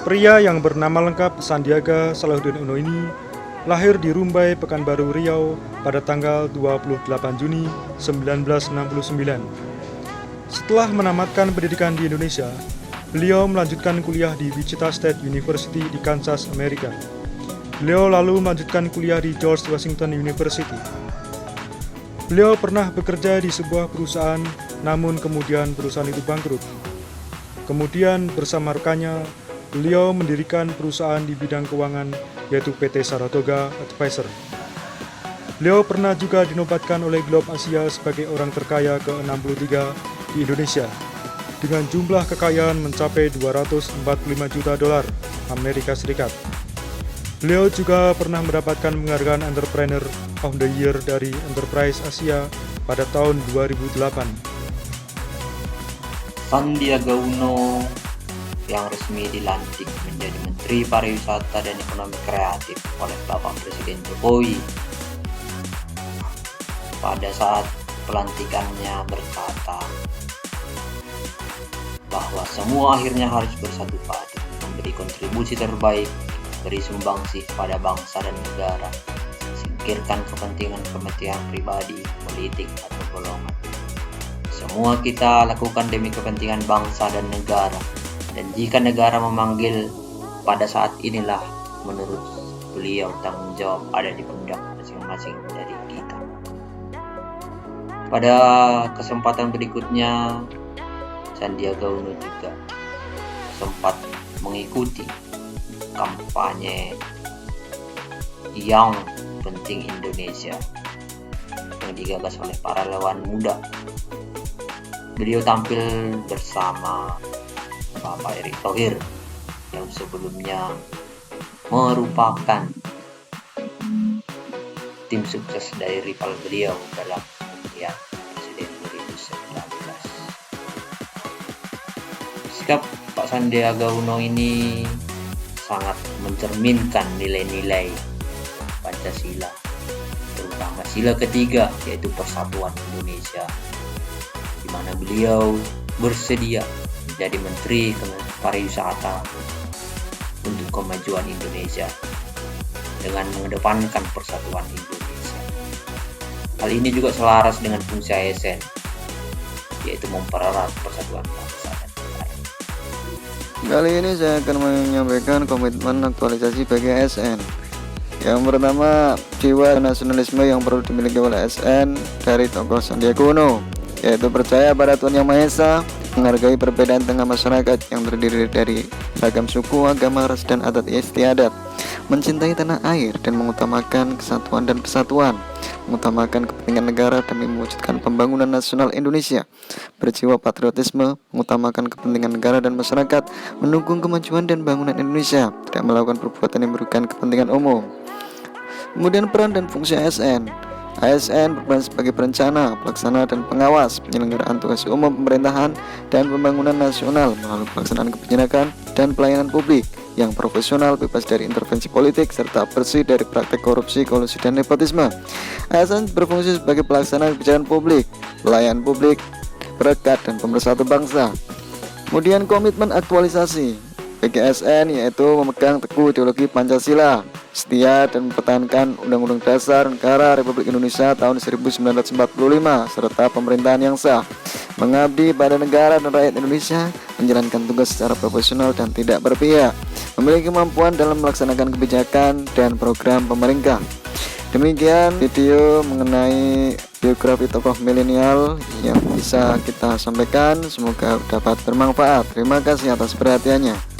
Pria yang bernama lengkap Sandiaga Salahuddin Uno ini lahir di Rumbai, Pekanbaru Riau pada tanggal 28 Juni 1969. Setelah menamatkan pendidikan di Indonesia, beliau melanjutkan kuliah di Wichita State University di Kansas, Amerika. Beliau lalu melanjutkan kuliah di George Washington University. Beliau pernah bekerja di sebuah perusahaan, namun kemudian perusahaan itu bangkrut. Kemudian bersama rekannya, beliau mendirikan perusahaan di bidang keuangan, yaitu PT Saratoga Advisor. Beliau pernah juga dinobatkan oleh Globe Asia sebagai orang terkaya ke-63 di Indonesia, dengan jumlah kekayaan mencapai 245 juta dolar Amerika Serikat. Beliau juga pernah mendapatkan penghargaan Entrepreneur of the Year dari Enterprise Asia pada tahun 2008. Sandiaga Uno yang resmi dilantik menjadi Menteri Pariwisata dan Ekonomi Kreatif oleh Bapak Presiden Jokowi. Pada saat pelantikannya berkata bahwa semua akhirnya harus bersatu padu, memberi kontribusi terbaik, beri sumbangsih pada bangsa dan negara, singkirkan kepentingan pribadi, politik, atau golongan. Semua kita lakukan demi kepentingan bangsa dan negara. Dan jika negara memanggil, pada saat inilah menurut beliau tanggung jawab ada di pundak masing-masing dari kita. Pada kesempatan berikutnya, Sandiaga Uno juga sempat mengikuti kampanye yang penting Indonesia yang digagas oleh para relawan muda. Beliau tampil bersama Bapak Erick Thohir yang sebelumnya merupakan tim sukses dari rival beliau dalam pemilihan presiden 2019. Sikap Pak Sandiaga Uno ini sangat mencerminkan nilai-nilai Pancasila, terutama sila ketiga, yaitu persatuan Indonesia, di mana beliau bersedia menjadi Menteri Pariwisata untuk kemajuan Indonesia dengan mengedepankan persatuan Indonesia. Hal ini juga selaras dengan fungsi ASN, yaitu mempererat persatuan bangsa dan negara. Kali ini saya akan menyampaikan komitmen aktualisasi bagi ASN. Yang pertama, jiwa nasionalisme yang perlu dimiliki oleh ASN dari tokoh Sandiaga Uno, yaitu percaya pada Tuhan Yang Maha Esa, menghargai perbedaan tengah masyarakat yang terdiri dari beragam suku, agama, ras, dan adat istiadat, mencintai tanah air dan mengutamakan kesatuan dan persatuan, mengutamakan kepentingan negara demi mewujudkan pembangunan nasional Indonesia, berjiwa patriotisme, mengutamakan kepentingan negara dan masyarakat, mendukung kemajuan dan bangunan Indonesia, tidak melakukan perbuatan yang merugikan kepentingan umum. Kemudian peran dan fungsi ASN. ASN berperan sebagai perencana, pelaksana, dan pengawas penyelenggaraan tugas umum pemerintahan dan pembangunan nasional melalui pelaksanaan kebijakan dan pelayanan publik yang profesional, bebas dari intervensi politik, serta bersih dari praktek korupsi, kolusi, dan nepotisme. ASN berfungsi sebagai pelaksana kebijakan publik, pelayan publik, perekat, dan pemersatu bangsa. Kemudian komitmen aktualisasi bagi ASN yaitu memegang teguh ideologi Pancasila, setia dan mempertahankan Undang-Undang Dasar Negara Republik Indonesia tahun 1945 serta pemerintahan yang sah, mengabdi pada negara dan rakyat Indonesia, menjalankan tugas secara profesional dan tidak berpihak, memiliki kemampuan dalam melaksanakan kebijakan dan program pemerintah. Demikian video mengenai biografi tokoh milenial yang bisa kita sampaikan, semoga dapat bermanfaat. Terima kasih atas perhatiannya.